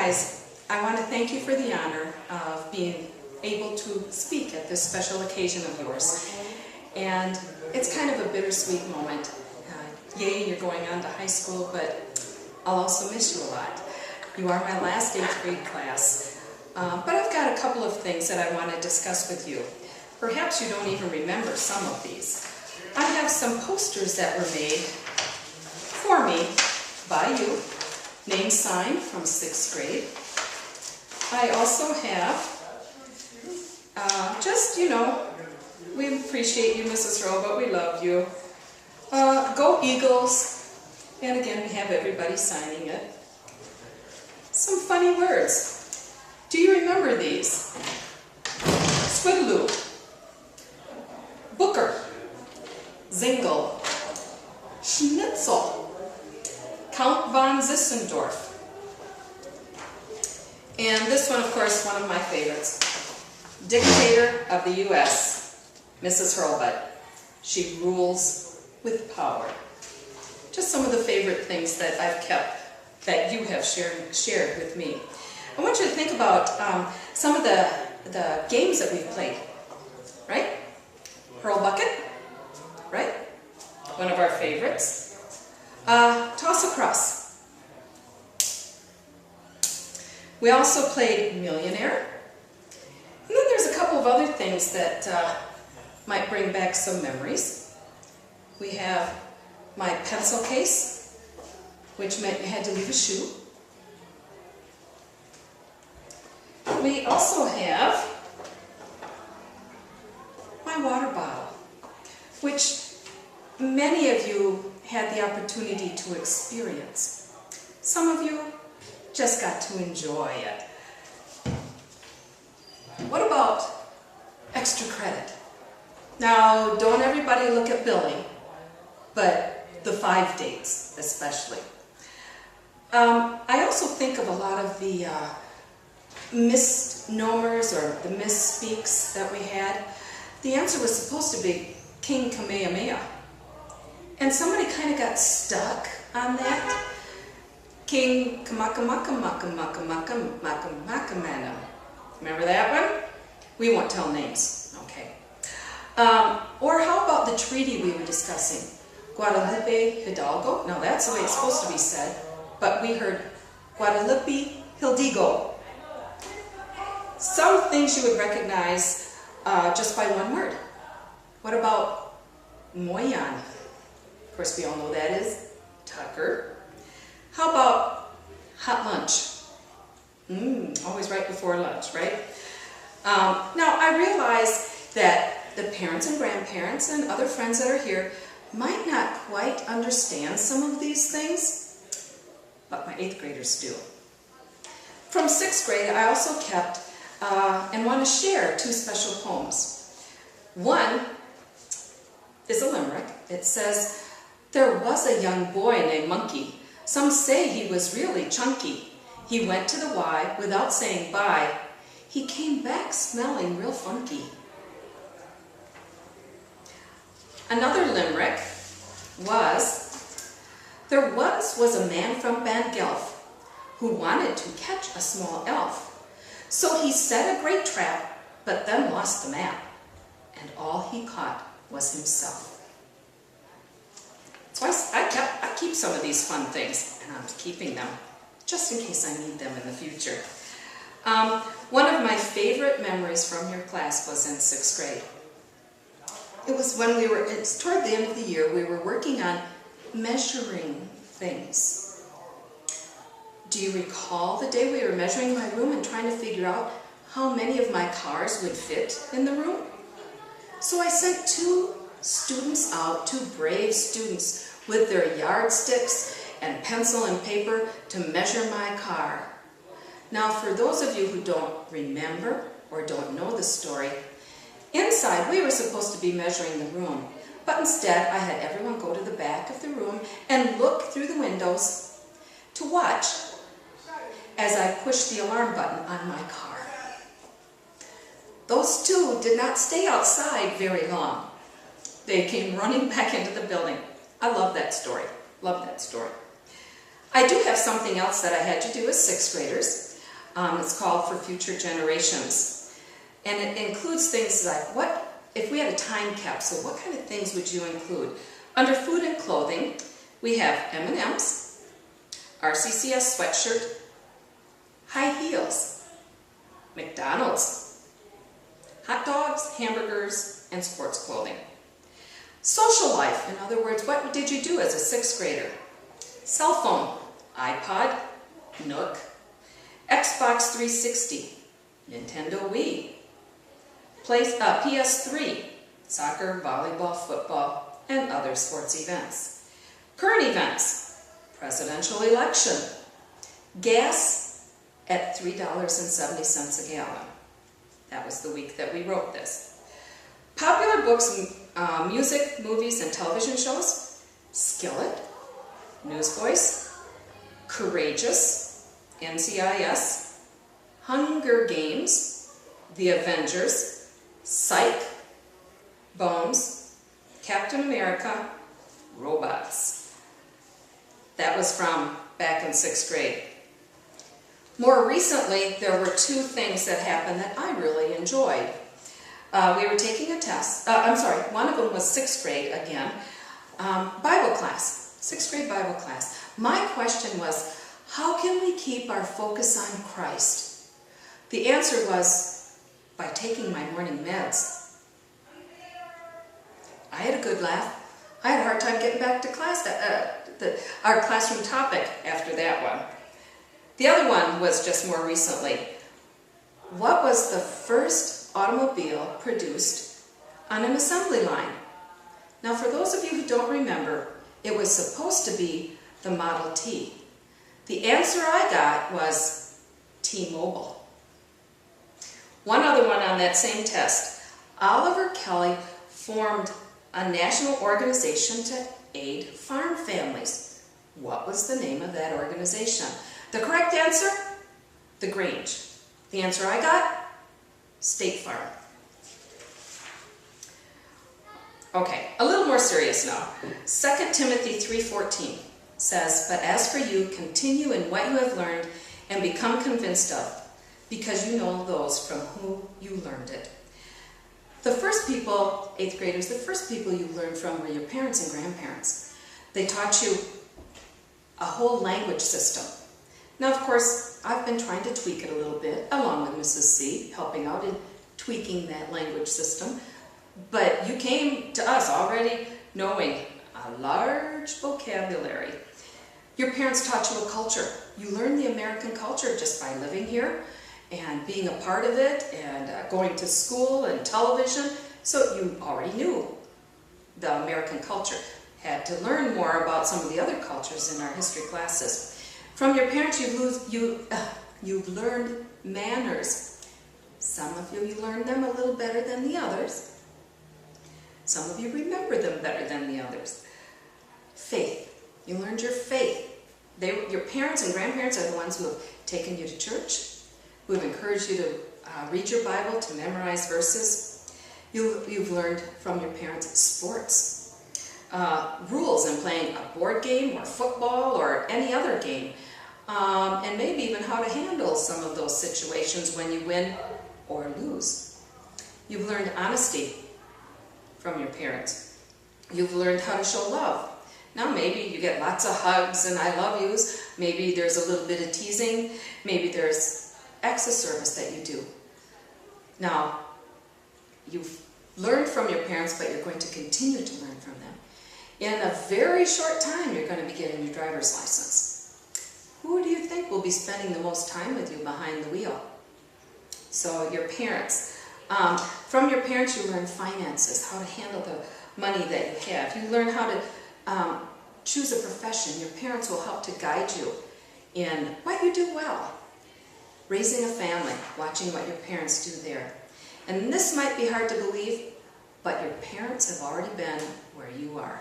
guys, I want to thank you for the honor of being able to speak at this special occasion of yours. And it's kind of a bittersweet moment. Yay, you're going on to high school, but I'll also miss you a lot. You are my last 8th grade class. But I've got a couple of things that I want to discuss with you. Perhaps you don't even remember some of these. I have some posters that were made for me by you, name sign from 6th grade. I also have, we appreciate you, Mrs. Hurlbut, we love you. Go Eagles, and again we have everybody signing it. Some funny words. Do you remember these? Squidaloo, Booker, Zingle, Schnitzel, Count von Zissendorf. And this one, of course, one of my favorites. Dictator of the U.S., Mrs. Hurlbut. She rules with power. Just some of the favorite things that I've kept that you have shared with me. I want you to think about some of the games that we've played, right? Hurlbucket, right? One of our favorites. Toss-a-cross. We also played Millionaire. And then there's a couple of other things that might bring back some memories. We have my pencil case, which meant you had to leave a shoe. We also have my water bottle, which many of you had the opportunity to experience. Some of you just got to enjoy it. What about extra credit? Now, don't everybody look at billing, but the 5 dates especially. I also think of a lot of the misnomers or the misspeaks that we had. The answer was supposed to be King Kamehameha. And somebody kind of got stuck on that. King Kamakamakamakamakamakamakamana. Remember that one? We won't tell names. Okay. Or how about the treaty we were discussing? Guadalupe Hidalgo? No, that's the way it's supposed to be said. But we heard Guadalupe Hidalgo. Some things you would recognize just by one word. What about Moyan? Of course, we all know that is Tucker. How about hot lunch? Always right before lunch, right? Now, I realize that the parents and grandparents and other friends that are here might not quite understand some of these things, but my 8th graders do. From 6th grade, I also kept and want to share 2 special poems. One is a limerick. It says, "There was a young boy named Monkey. Some say he was really chunky. He went to the Y without saying bye. He came back smelling real funky." Another limerick was, "There once was a man from Bangelf who wanted to catch a small elf. So he set a great trap, but then lost the map, and all he caught was himself." So I keep some of these fun things, and I'm keeping them just in case I need them in the future. One of my favorite memories from your class was in 6th grade. It was when it's toward the end of the year, we were working on measuring things. Do you recall the day we were measuring my room and trying to figure out how many of my cars would fit in the room? So I sent 2 students out, 2 brave students, with their yardsticks and pencil and paper to measure my car. Now, for those of you who don't remember or don't know the story, inside we were supposed to be measuring the room, but instead I had everyone go to the back of the room and look through the windows to watch as I pushed the alarm button on my car. Those 2 did not stay outside very long. They came running back into the building. I love that story. Love that story. I do have something else that I had to do as 6th graders. It's called For Future Generations. And it includes things like, if we had a time capsule, what kind of things would you include? Under food and clothing, we have M&Ms, RCCS sweatshirt, high heels, McDonald's, hot dogs, hamburgers, and sports clothing. Social life, in other words, what did you do as a sixth grader? Cell phone, iPod, Nook, Xbox 360, Nintendo Wii, PS3, soccer, volleyball, football, and other sports events. Current events, presidential election, gas at $3.70 a gallon. That was the week that we wrote this. Popular books, music, movies, and television shows, Skillet, Newsboys, Courageous, NCIS, Hunger Games, The Avengers, Psych, Bones, Captain America, Robots. That was from back in sixth grade. More recently, there were two things that happened that I really enjoyed. We were taking a test. One of them was sixth grade again. Bible class, sixth grade Bible class. My question was, how can we keep our focus on Christ? The answer was, by taking my morning meds. I had a good laugh. I had a hard time getting back to class, our classroom topic after that one. The other one was just more recently. What was the first automobile produced on an assembly line? Now, for those of you who don't remember, it was supposed to be the Model T. The answer I got was T-Mobile. One other one on that same test. Oliver Kelly formed a national organization to aid farm families. What was the name of that organization? The correct answer? The Grange. The answer I got? State Farm. Okay, a little more serious now. 2 Timothy 3:14 says, "But as for you, continue in what you have learned and become convinced of, because you know those from whom you learned it." The first people, 8th graders, the first people you learned from were your parents and grandparents. They taught you a whole language system. Now, of course, I've been trying to tweak it a little bit, along with Mrs. C, helping out in tweaking that language system. But you came to us already knowing a large vocabulary. Your parents taught you a culture. You learned the American culture just by living here and being a part of it and going to school and television. So you already knew the American culture. Had to learn more about some of the other cultures in our history classes. From your parents, you've learned manners. Some of you learned them a little better than the others. Some of you remember them better than the others. Faith. You learned your faith. Your parents and grandparents are the ones who have taken you to church, who have encouraged you to read your Bible, to memorize verses. You've learned from your parents sports. Rules in playing a board game or football or any other game. And maybe even how to handle some of those situations when you win or lose. You've learned honesty from your parents. You've learned how to show love. Now maybe you get lots of hugs and I love yous. Maybe there's a little bit of teasing. Maybe there's acts of service that you do. Now, you've learned from your parents, but you're going to continue to learn from them. In a very short time, you're going to be getting your driver's license. Who do you think will be spending the most time with you behind the wheel? So your parents. From your parents, you learn finances, how to handle the money that you have. You learn how to choose a profession. Your parents will help to guide you in what you do well. Raising a family, watching what your parents do there. And this might be hard to believe, but your parents have already been where you are.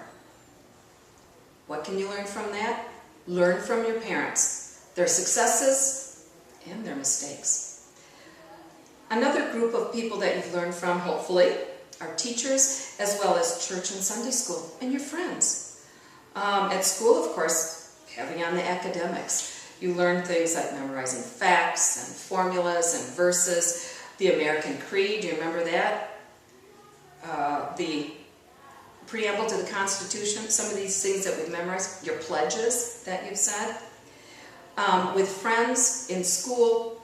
What can you learn from that? Learn from your parents, their successes and their mistakes. Another group of people that you've learned from, hopefully, are teachers, as well as church and Sunday school, and your friends. At school, of course, heavy on the academics. You learn things like memorizing facts and formulas and verses, the American Creed, do you remember that? The preamble to the Constitution, some of these things that we've memorized, your pledges that you've said. With friends in school,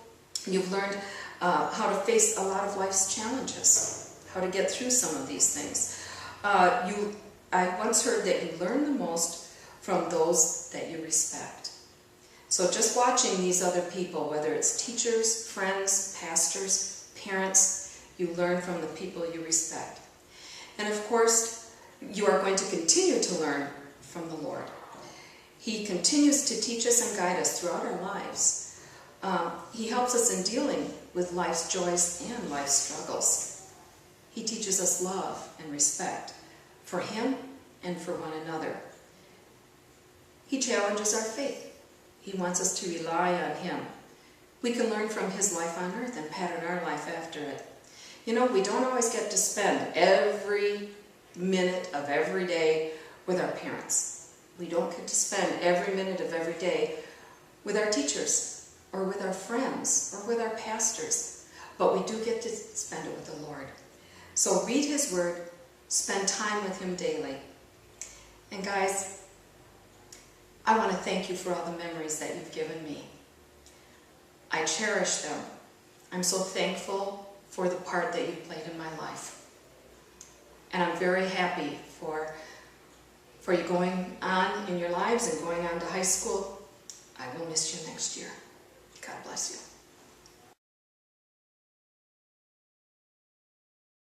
you've learned how to face a lot of life's challenges, how to get through some of these things. I once heard that you learn the most from those that you respect. So just watching these other people, whether it's teachers, friends, pastors, parents, you learn from the people you respect. And of course, you are going to continue to learn from the Lord. He continues to teach us and guide us throughout our lives. He helps us in dealing with life's joys and life's struggles. He teaches us love and respect for Him and for one another. He challenges our faith. He wants us to rely on Him. We can learn from His life on earth and pattern our life after it. You know, we don't always get to spend every minute of every day with our parents. We don't get to spend every minute of every day with our teachers or with our friends or with our pastors. But we do get to spend it with the Lord. So read His Word, spend time with Him daily. And guys, I want to thank you for all the memories that you've given me. I cherish them. I'm so thankful for the part that you've played in my life. And I'm very happy for you going on in your lives and going on to high school. I will miss you next year. God bless you.